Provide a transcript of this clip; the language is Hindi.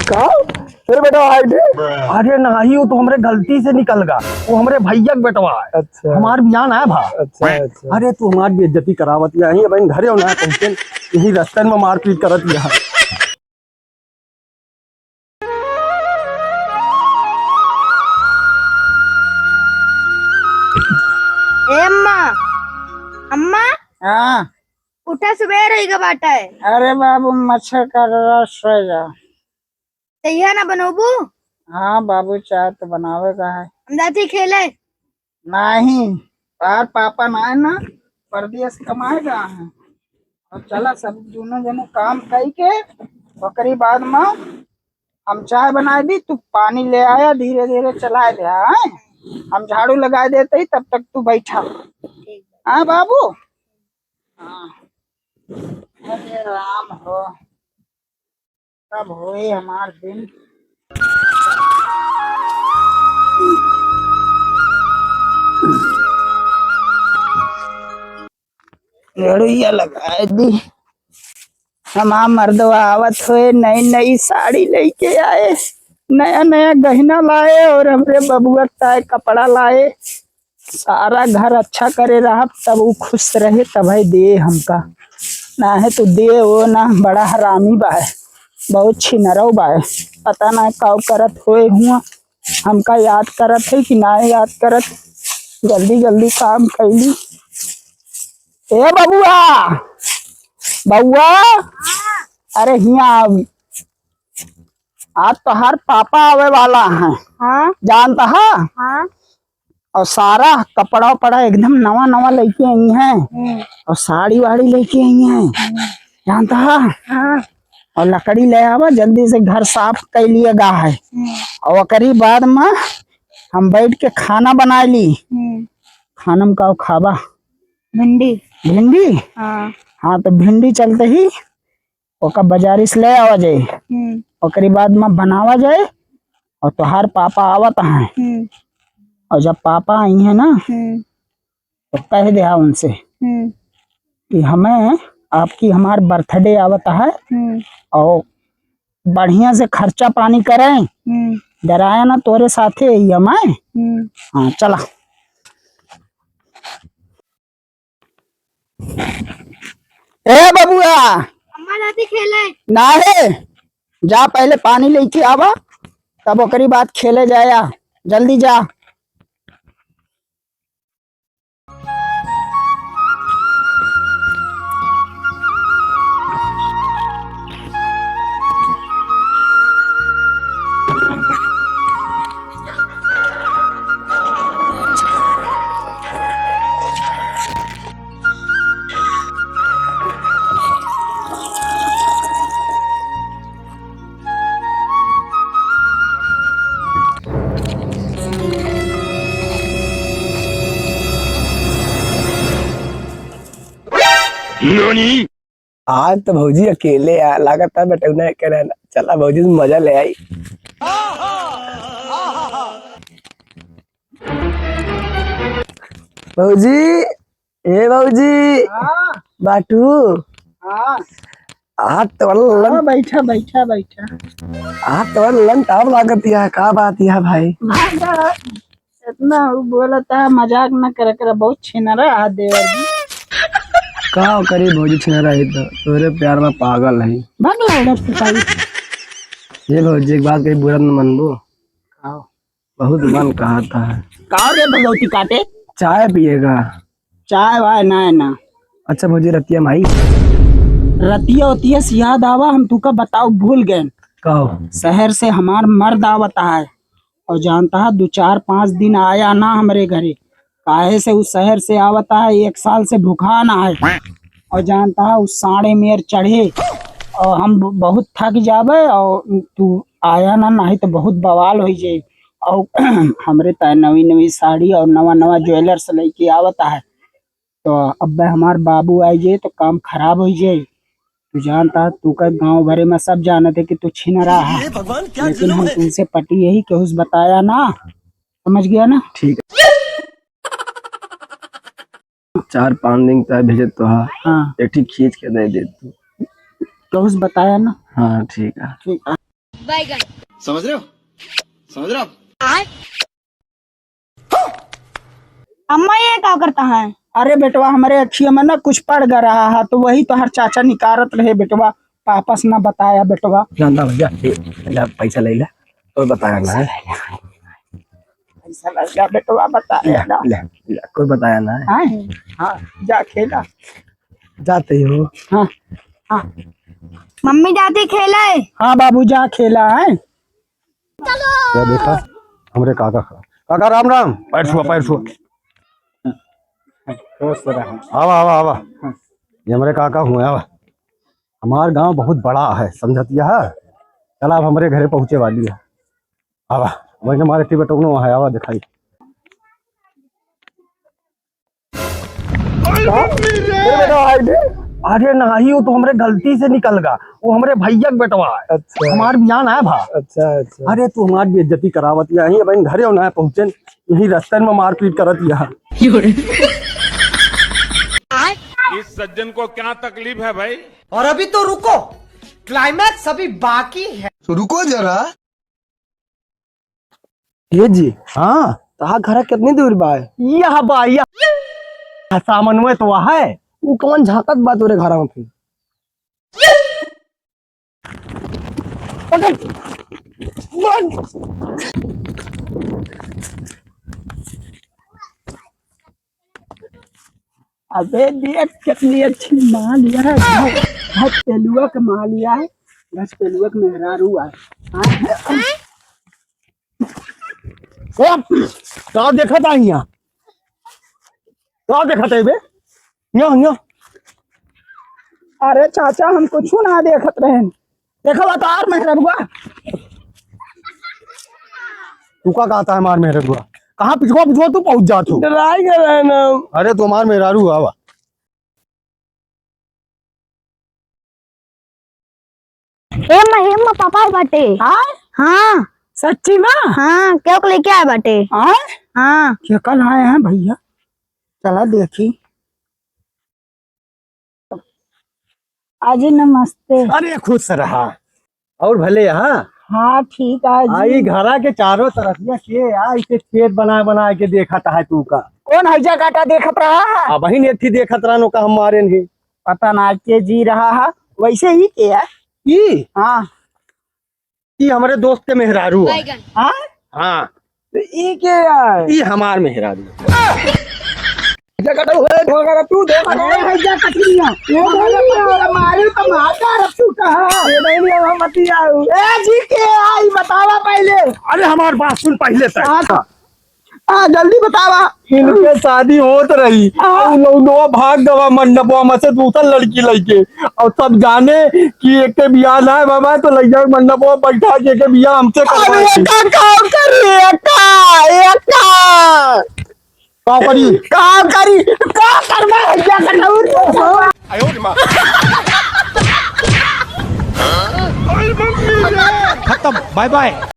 का फिर बेटा अरे नहीं, वो तो हमरे गलती से निकल गया। वो हमरे भैया के बेटवा है। अच्छा, हमार बियान है भा। अच्छा अच्छा। अरे तू हमार बेइज्जती करावत यही अपन घरे ना पहुंचे, यही रास्ते में मारपीट करत यहाँ। अम्मा अम्मा हाँ। उठा, सुबह रही का बाटा है। अरे बाबू मच्छर का रस सो जा। तैयार ना बनोबू। हाँ बाबू चाय तो बनावेगा है। हम जाते खेले। नहीं बाहर पापा ना है ना, परदेश कमाएगा है। और चला सब दोनों जने काम कई के बकरी बाद में हम चाय बनाए दी, तू पानी ले आया, धीरे धीरे चला दे। हम झाड़ू लगा देते ही, तब तक तू बैठा। हाँ बाबू। हाँ अरे राम हो, कब होए हमार दिन। लड़ुइया लगाए दी। हमार मर्दवा आवत हुए नई नई साड़ी लेके आए, नया नया गहना लाए और हमरे बबुआ का कपड़ा लाए। सारा घर अच्छा करे रहा, तब वो खुश रहे, तब है दे हमका। ना है तो दे वो ना, बड़ा हरामी बा है, बहुत छिनरौ बा है। पता ना काव करत होए हुआ, हमका याद करत है कि ना याद करत। जल्दी जल्दी काम कैली। ए बबुआ, बबुआ, अरे हिया आज तो हर पापा आवे वाला है। हाँ जानता है। हाँ। और सारा कपड़ा उपड़ा एकदम नवा नवा लेके आई हैं, और साड़ी वाड़ी लेके आई हैं। जानता है। हाँ। और लकड़ी ले आवा, जल्दी से घर साफ कर लिएगा है। और ओकरी बाद में हम बैठ के खाना बना ली। खाना में का खाबा? भिंडी। भिंडी। हाँ। हाँ तो भिंडी चलते ही ओका बाजारी से ले आवा जाए, ओकरी बाद में बनावा जाए। और तोहार पापा आवत हैं, और जब पापा आई है ना तो कह दे उनसे कि हमें आपकी हमार बर्थडे आवत है, और बढ़िया से खर्चा पानी करें। डराया ना तोरे साथे ही हमें। हाँ चला। ए बबुआ, अम्मा जाती खेले। ना है, जा पहले पानी लेके आवा, तब ओकरी बात खेले जाया। जल्दी जा। आज तो भौजी अकेले आ लागत है बेटा, उन्हें कह रहा चला भौजी से मजा ले आई। भौजी, ए भौजी, बाटू। हाँ आज तो लन बैठा बैठा बैठा। आज तो लन टाप लागत यह का बात यह भाई। इतना बोला था, मजाक न करे कर, बहुत छिनरा हाथ देवर जी। का करी भौजी छिना रही तो तोरे प्यार में पागल है। ये भौजी एक बात कही बुरा न मनबो, बहुत मन कहा था। का रे भगवती काटे? चाय पिएगा? चाय वाय ना ना। अच्छा भौजी रतिया माई रतिया उतिया से याद आवा, हम तुका बताओ भूल गए। कहो। शहर से हमार मर्द आवता है, और जानता है 2-4-5 दिन आया ना हमरे घरे। काहे से उस शहर से आवता है, 1 साल से भूखा ना है। और जानता है उस साढ़े मेर चढ़े, और हम बहुत थक जावे, और तू आया ना, नहीं तो बहुत बवाल हो जाए। और हमरे तय नवी नवी साड़ी और नवा नवा ज्वेलर्स लेके आवता है, तो अब हमार बाबू आई जाए तो काम खराब हो जाए। तू जानता, तू का गांव भरे में सब जानते कि तू छीन रहा है, लेकिन हम तुमसे पटी यही कि उस बताया ना, समझ गया ना? ठीक है। 4-5 दिन तक भेजे तो हाँ एक ठीक खींच के दे दे तू। तो उस बताया ना। हाँ ठीक है। ठीक है। बैगन समझ रहे हो आप? अम्मा ये क्या करता है? अरे बेटवा हमारे अखियों में ना कुछ पड़ गा रहा है तो वही तो हर चाचा निकारत रहे बेटवा, पापस ना बताया बेटवा। जानना भैया ले पैसा ले ले कोई बताया ना है। ऐसा लगा बेटवा बताएगा। ले कोई बताया ना है। हाँ हाँ जा खेला। जाते हो। हाँ हाँ मम्मी जाती खेले। हाँ बाबू जा खेला है। क्या देखा हमरे काका काका राम राम पैर छुआ आवा आवा आवा ये हमारे काका हुए आवा। हमार गांव बहुत बड़ा है समझतिया है। चला अब हमारे घरे पहुंचे वाली है। आवा वही हमारे टी बटोनो वहाँ है। आवा दिखाई अरे नहीं वो तो हमरे गलती से निकल गा। वो हमरे भैया के बेटवा है। अच्छा हमार बियान है भा। अच्छा अच्छा अरे तू हमारी बेइज्जती करावत यही अब घरे होना पहुंचे यही रास्ते में मारपीट करत यहाँ। इस सज्जन को क्या तकलीफ है भाई? और अभी तो रुको, क्लाइमैक्स अभी बाकी है। तो रुको जरा। ये जी हाँ तहा घर कितनी दूर बा है? यह बा यह सामन में तो है। वो कौन झाकत बा तोरे घर में फिर? अबे देख कितनी अच्छी माँ लिया है। घस पेलुआ का माँ लिया है। घस पेलुआ का मेहरारू है। क्या देखा था यहाँ? क्या देखा था बे? यहाँ अरे चाचा हम कुछ ना देखत रहे। देखा बता यार मेहरारूआ। तू का कहता है मार मेरे बुआ? कहाँ पिछवा तू पहुंच जा तू। ट्राई कर रहे ना। अरे तू मार मेहरारू आवा। हेम पापा बाटे। हाँ हाँ सच्ची में? हाँ क्या को लेके आए बाटे? हाँ हाँ क्या कल आए हैं भैया? चला देखी। अजी नमस्ते। अरे खुश रहा और भले यहाँ। हाँ ठीक है जी। आई घरा के चारों तरफ के इसे खेत बना के देखता है तू का। कौन हईजा काटा देखत रहा है? अब वही नेथी देखत रहा का हमारे नहीं पता ना के जी रहा है वैसे ही क्या है? ई हाँ ई हमारे दोस्त के मेहरारू है। बैगन हाँ हाँ तो ई क्या है? ई हमार मेहरारू। तू देख हईजा कटलियां ये बोले मारू तो माता रख तू कहा ये नहीं हम मत आऊ। ए जी के आई बतावा पहले। अरे हमार बात सुन पहले तक। हाँ जल्दी बतावा। इनके शादी होत रही और भाग गवा मंडपवा में से दूसरा लड़की लड़के और सब जाने कि एक के बियाह ना है बाबा तो लग जाए मंडपवा बैठा के बियाह हमसे करवाए। काम करी का करवा खत्म, बाय बाय।